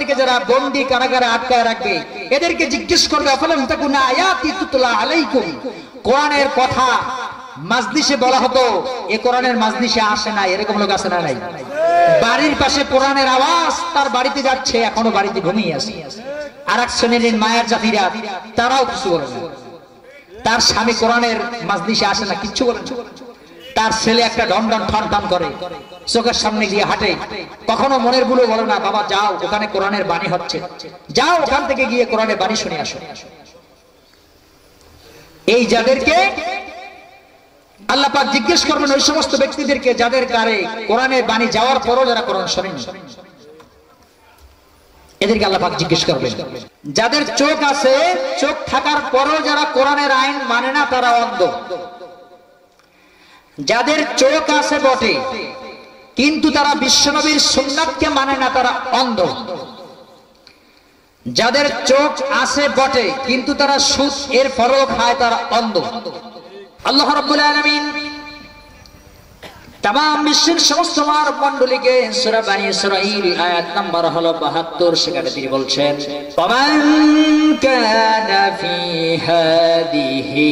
তাদেরকে যারা বন্দী কারাগারে আটকায় রাখবে এদেরকে জিজ্ঞেস করবে আফালাম তাকুনা আয়াতি তুতলা আলাইকুম, কোরআনের কথা মাজলিসে বলা হতো, এ কোরআনের মাজলিসে আসে না, এরকম লোক আছে না নাই? বাড়ির পাশে কোরআনের আওয়াজ, তার বাড়িতে যাচ্ছে, এখনো বাড়িতে ঘুমিয়ে আছে। আর এক শ্রেণীর মায়ের জাতিরা তারাও কিছু বলে না, তার স্বামী কোরআনের মাজলিসে আসে না, কিচ্ছু বলে না। তার ছেলে একটা ঢনঢন ঠন ঠন করে, চোখের সামনে গিয়ে হাঁটে, কখনো মনের ভুলে বলে না বাবা যাও ওখানে কোরআনের বাণী হচ্ছে, যাও ওখান থেকে গিয়ে কোরআনের বাণী শুনে আসো। এই যাদেরকে আল্লাহ পাক জিজ্ঞেস করবেন ওই সমস্ত ব্যক্তিদেরকে যাদের কারে কোরআনের বাণী যাওয়ার পরও যারা কোরআন শোনেনি, এদেরকে আল্লাহ পাক জিজ্ঞেস করবেন। যাদের চোখ আছে, চোখ থাকার পরও যারা কোরআনের আইন মানে না তারা অন্ধ। যাদের চোখ আছে বটে কিন্তু তারা বিশ্বনবীর সুন্নাতকে মানে না তারা অন্ধ। যাদের চোখ আছে বটে কিন্তু তারা সুদ এর ফলও খায় তারা অন্ধ। আল্লাহ রাব্বুল আলামিন तमाम বিশ্বের সমস্ত মানব মণ্ডলীকে সূরা বানী ইসরাঈল আয়াত নাম্বার হলো 72 সেখানে তিনি বলছেন ফামান কানা ফি হাদিহি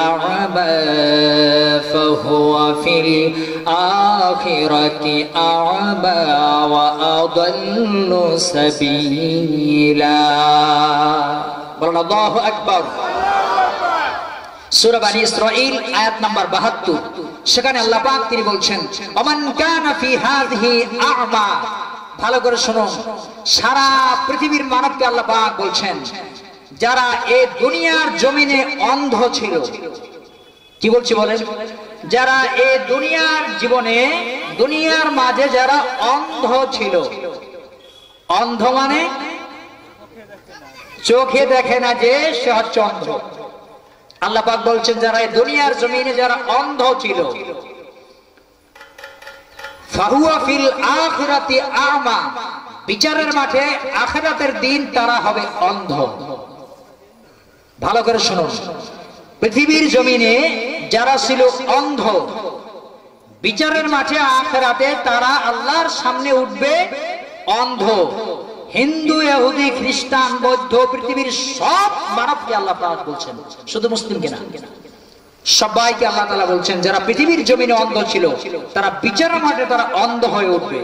আ'মা ফাহুয়া ফিল আখিরাতি আ'মা ওয়া আদাল্লু সাবিলা। বলুন আল্লাহু আকবার। সূরা বানী ইসরাঈল আয়াত নাম্বার 72 সেখানে আল্লাহ পাক তিনি বলছেন ওমান কানা ফি হাযিহি আ'মা। ভালো করে শুনুন, সারা পৃথিবীর মানবকে আল্লাহ পাক বলছেন যারা এই দুনিয়ার জমিনে অন্ধ ছিল। কি বলছি বলেন? যারা এই দুনিয়ার জীবনে দুনিয়ার মাঝে যারা অন্ধ ছিল। অন্ধ মানে চোখে দেখে না যে সে হচ্ছে অন্ধ। আল্লাহ পাক বলছেন যারা এই দুনিয়ার জমিনে যারা অন্ধ ছিল ফাহুয়া ফিল আখিরাতি আ'মা, বিচারের মাঠে আখিরাতের দিন তারা হবে অন্ধ। ভালো করে শুনুন, পৃথিবীর জমিনে যারা ছিল অন্ধ বিচারের মাঠে আখিরাতে তারা আল্লাহর সামনে উঠবে অন্ধ। হিন্দু, ইহুদি, খ্রিস্টান, বৌদ্ধ পৃথিবীর সব মানবকে আল্লাহ পাক বলছেন, শুধু মুসলিমকে না, সবাইকে আল্লাহ তাআলা বলছেন যারা পৃথিবীর জমিনে অন্ধ ছিল তারা বিচারের মাঠে তারা অন্ধ হয়ে উঠবে।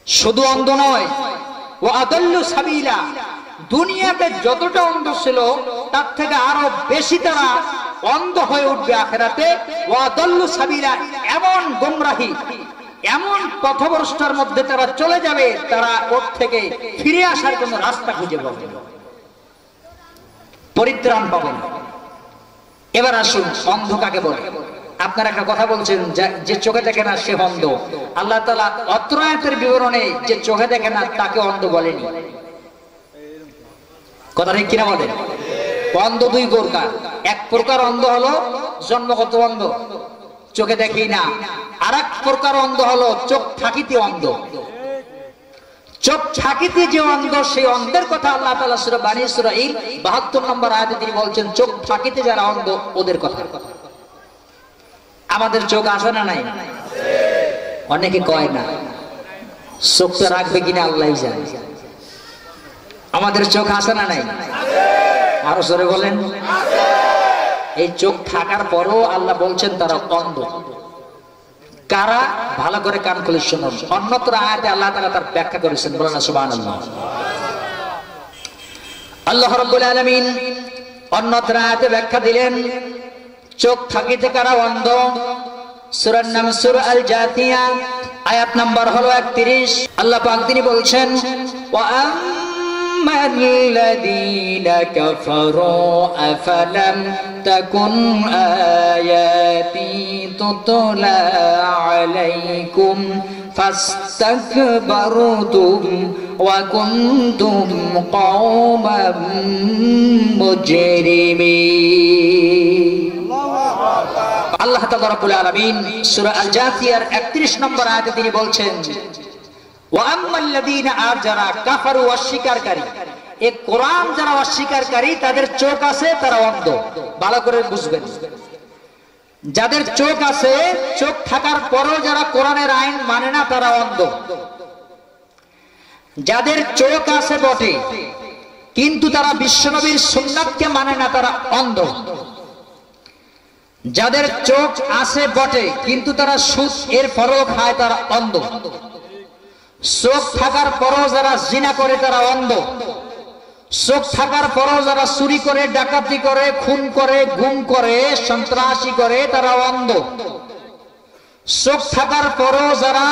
শুধু অন্ধ নয়, ওয়া আদাল্লু সাবিলা, দুনিয়াতে যতটা অন্ধ ছিল তার থেকে আরো বেশি তারা অন্ধ হয়ে উঠবে আখিরাতে। ওয়া আদাল্লু সাবিলা, এমন গোমরাহি এমন পথভ্রষ্টার মধ্যে তারা চলে যাবে তারা ওর থেকে ফিরে আসার কোন রাস্তা খুঁজে পাবে না, পরিত্রাণ পাবে না। এবার আসুন অন্ধ কাকে বলে। আপনারা একটা কথা বলছেন যে চোখে দেখে না সে অন্ধ। আল্লাহ তাআলা অত্র আয়াতের বিবরণে যে চোখে দেখে না তাকে অন্ধ বলেনি। কথা ঠিক কিনা বলেন? অন্ধ দুই প্রকার। এক প্রকার অন্ধ হলো জন্মগত অন্ধ, চোখে দেখি না। আর এক প্রকার অন্ধ হলো চোখ থাকিতে অন্ধ। চোখ থাকিতে যে অন্ধ সেই অন্ধের কথা আল্লাহ তাআলা সূরা বানী ইসরাঈল 72 নম্বর আয়াতে তিনি বলছেন চোখ থাকিতে যারা অন্ধ ওদের কথা। আমাদের চোখ আছে না নাই? অনেকে কয় না, চোখটা রাখবে কিনা আল্লাহই জানে। আমাদের চোখ আছে না নাই? আরো জোরে বলেন। এই চোখ থাকার পরও আল্লাহ বলছেন তারা অন্ধ। কারা? ভালো করে কান খুলে শুনুন। অন্যত্র আয়াতে আল্লাহ তাআলা তার ব্যাখ্যা করেছেন, বলেন না সুবহানাল্লাহ। আল্লাহ রাব্বুল আলামিন অন্যত্র আয়াতে ব্যাখ্যা দিলেন চোখ থাকিতে কারা অন্ধ। সূরার নাম সূরা আল জাথিয়া, আয়াত নাম্বার হলো 31। আল্লাহ পাক তিনি বলছেন ওয়া أما الذين كفروا أفلم تكن آياتي تتلى عليكم فاستكبرتم وكنتم قوما مجرمين। আল্লাহ তাআলা রাব্বুল আলামিন সূরা আল জাথিয়ার 31 নম্বর আয়াতে তিনি বলছেন যারা কাফারু অস্বীকারী, এই কোরআন যারা অস্বীকারী তাদের চোখ আছে তারা অন্ধ। ভালো করে বুঝবেন, যাদের চোখ আছে চোখ থাকার পরও যারা কোরআনের আইন মানে না তারা অন্ধ। যাদের চোখ আছে বটে কিন্তু তারা বিশ্বনবীর সুন্নাতকে মানে না, তারা অন্ধ। যাদের চোখ আছে বটে কিন্তু তারা সুদ এর ফলও খায়, তারা অন্ধ। চোখ থাকার পরও যারা জিনা করে তারা অন্ধ। চোখ থাকার পরও যারা চুরি করে, ডাকাতি করে, খুন করে, গুম করে, সন্ত্রাসী করে, তারা অন্ধ। চোখ থাকার পরও যারা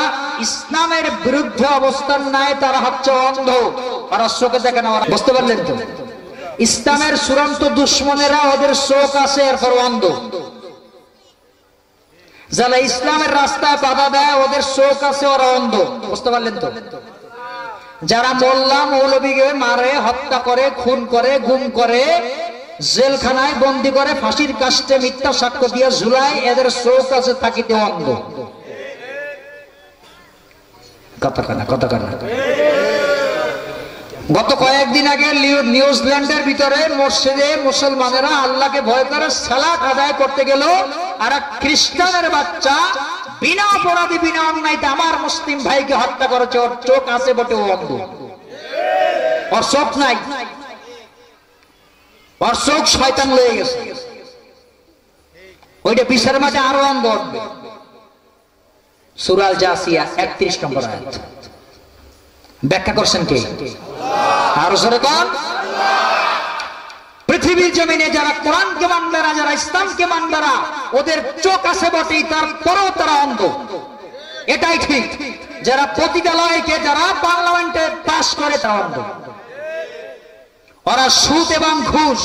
ইসলামের বিরুদ্ধে অবস্থান নেয় তারা হচ্ছে অন্ধ। ওরা চোখে দেখে না। বুঝতে পারলেন তো? ইসলামের চূড়ান্ত দুশ্মনেরা ওদের চোখ আছে, এরপর অন্ধ। যারা ইসলামের রাস্তায় বাধা দেয় ওদের চোখ আছে, ওরা অন্ধ। বুঝতে পারলেন তো? যারা মোল্লা মৌলবীকে মারে, হত্যা করে, খুন করে, গুম করে, জেলখানায় বন্দী করে, ফাঁসির কাস্টে মিথ্যা সাক্ষ্য দিয়ে ঝুলায়, এদের চোখ আছে থাকিতে অন্ধ। কথা কানা। গত কয়েকদিন আগে নিউজিল্যান্ডের ভিতরে মসজিদে মুসলমানেরা আল্লাহকে ভয় করে সালাত আদায় করতে গেল, আর এক খ্রিস্টানের বাচ্চা বিনা অপরাধী, বিনা অন্যায়তে আমার মুসলিম ভাইকে হত্যা করেছে। ওর চোখ আছে বটে, ও অন্ধ। ওর চোখ নাই, ওর চোখ শয়তান লয়ে গেছে। ওইটা বিচার মাঠে আরো অন্ধ হবে। সূরা আল জাসিয়া 31 নম্বর আয়াত। ব্যাখ্যা করছেন কে? আরো জোরে কোন? পৃথিবীর জমিনে যারা কোরআনকে মানবে না, যারা ইসলামকে মানবে না, ওদের চোখ আছে বটেই, তারপরেও তারা অন্ধ। এটাই ঠিক। যারা পতিতালয়কে, যারা পার্লামেন্টে পাস করে, তারা অন্ধ। ওরা সুদ এবং ঘুষ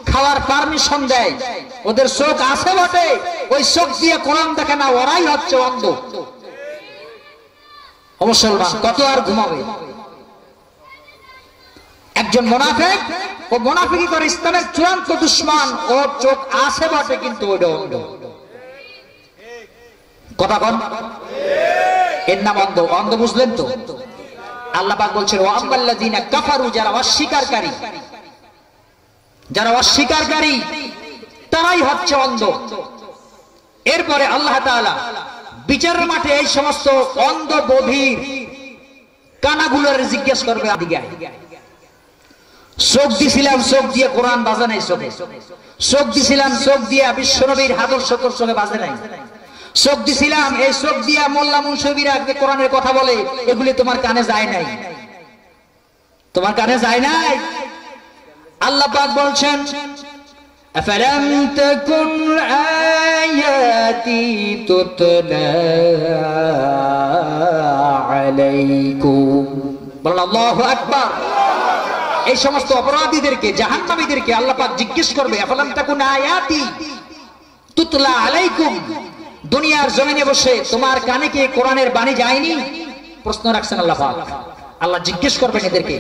খাওয়ার পারমিশন দেয়, ওদের চোখ আছে বটে, ওই চোখ দিয়ে কোরআন দেখে না, ওরাই হচ্ছে অন্ধ। মুসলমান কত আর ঘুমাবে? একজন মুনাফিক, ও মুনাফিকি করে, ইসলামের চূড়ান্ত দুশমন, ওর চোখ আছে বটে কিন্তু ওটা অন্ধ। কথা বল, এর নাম অন্ধ। অন্ধ বুঝলেন তো? আল্লাহ পাক বলছেন ওয়া আম্মাল্লাযিনা কাফারু, যারা অস্বীকারী, যারা অস্বীকারী তারাই হচ্ছে অন্ধ। এরপরে আল্লাহ তাআলা বিচারের মাঠে এই সমস্ত অন্ধ বধির কানাগুলোর জিজ্ঞেস করবে, আদিকে চোখ দিছিলাম, চোখ দিয়ে কোরআন বাজে নাই, চোখ দিছিলাম, চোখ দিয়ে বিশ্বনবীর আদর্শ তোর চোখে বাজে নাই, চোখ দিছিলাম, এই চোখ দিয়া মোল্লা মুনশিরা কোরআনের কথা বলে, এগুলি তোমার কানে যায় নাই, তোমার কানে যায় নাই। আল্লাহ পাক বলছেন আফালাম তাকুন আয়াতি তুতলা আলাইকুম। বলেন আল্লাহু আকবার। এই সমস্ত অপরাধীদেরকে, জাহান্নামীদেরকে আল্লাহ পাক জিজ্ঞেস করবে আফালাম তাকুন আয়াতি তুতলা আলাইকুম, দুনিয়ার জমিনে বসে তোমার কানে কি কোরআনের বাণী যায়নি? প্রশ্ন রাখছেন আল্লাহ পাক। আল্লাহ জিজ্ঞেস করবেন এদেরকে,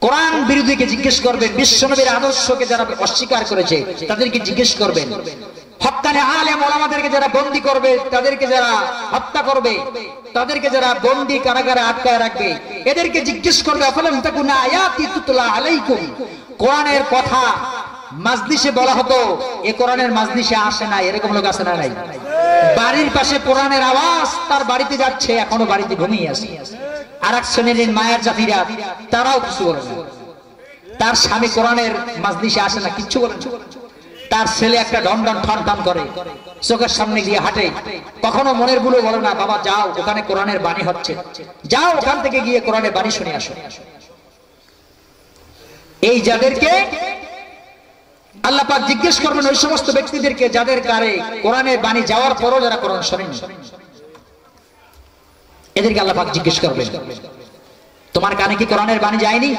কোরআন বিরোধীকে জিজ্ঞেস করবেন, বিশ্বনবীর আদর্শকে যারা অস্বীকার করেছে তাদেরকে জিজ্ঞেস করবেন, হক্কানে আলেম ওলামাদেরকে যারা বন্দী করবে, তাদেরকে যারা হত্যা করবে, তাদেরকে যারা বন্দী কারাগারে আটকায় রাখবে, এদেরকে জিজ্ঞেস করবে আফালাম তাকুন আয়াতি তুতলা আলাইকুম। কোরআনের কথা মাজলিসে বলা হতো, এ কোরআনের মাজলিসে আসে না, এরকম লোক আছে না নাই? বাড়ির পাশে কোরআনের আওয়াজ, তার বাড়িতে যাচ্ছে, এখনো বাড়িতে ঘুমিয়ে আছে। আর এক শ্রেণীর মায়ের জাতিরা, তারাও কিছু বলে না, তার স্বামী কোরআনের মাজলিসে আসে না, কিচ্ছু বলে না। তার ছেলে একটা ঢন ঢন ঠন ঠন করে, চোখের সামনে গিয়ে হাঁটে, কখনো মনের ভুলে বলে না বাবা যাও, ওখানে কোরআনের বাণী হচ্ছে, যাও ওখান থেকে গিয়ে কোরআনের বাণী শুনে আসো। এই যাদেরকে আল্লাহ পাক জিজ্ঞেস করবেন, ওই সমস্ত ব্যক্তিদেরকে যাদের কারে কোরআনের বাণী যাওয়ার পরও যারা কোরআন শোনেনি, এদেরকে আল্লাহ পাক জিজ্ঞেস করবেন তোমার কানে কি কোরআনের বাণী যায়নি?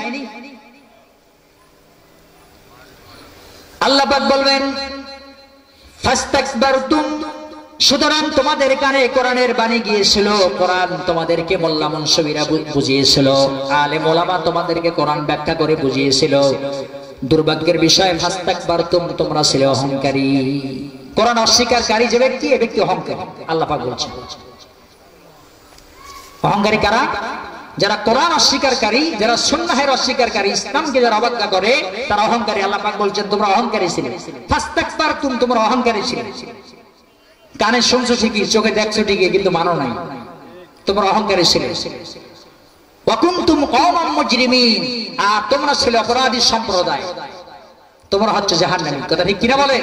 আল্লাহ পাক বলবেন ফাস্তাকবারতুম, সুতরাং তোমাদের কানে কোরআনের বাণী গিয়েছিল, কোরআন তোমাদেরকে মোল্লা মুনশিরা বুঝিয়েছিল, আলেম ওলামা তোমাদেরকে কোরআন ব্যাখ্যা করে বুঝিয়েছিল। দুর্ভাগ্যের বিষয় ফাস্তাকবারতুম, তোমরা ছিলে অহংকারী। কোরআন অস্বীকারী যে ব্যক্তি, এই ব্যক্তি অহংকারী। আল্লাহ পাক বলছেন অহংকারী কারা? যারা কোরআন অস্বীকারী, যারা সুন্নাহের অস্বীকারী, ইসলামকে যারা অবজ্ঞা করে, তারা অহংকারী। আল্লাহ পাক বলছেন তোমরা অহংকারী ছিলে। ফাস্তাকবারতুম, তোমরা অহংকারী ছিলে। কানে শুনছো ঠিকই, চোখে দেখছো ঠিকই, কিন্তু মানো নাই, তোমরা অহংকারী ছিলে। ওয়া কুনতুম কওমান মুজরিমিন, আর তোমরা ছিলে অপরাধী সম্প্রদায়, তোমরা হচ্ছে জাহান্নামী। কথা ঠিক কিনা বলেন?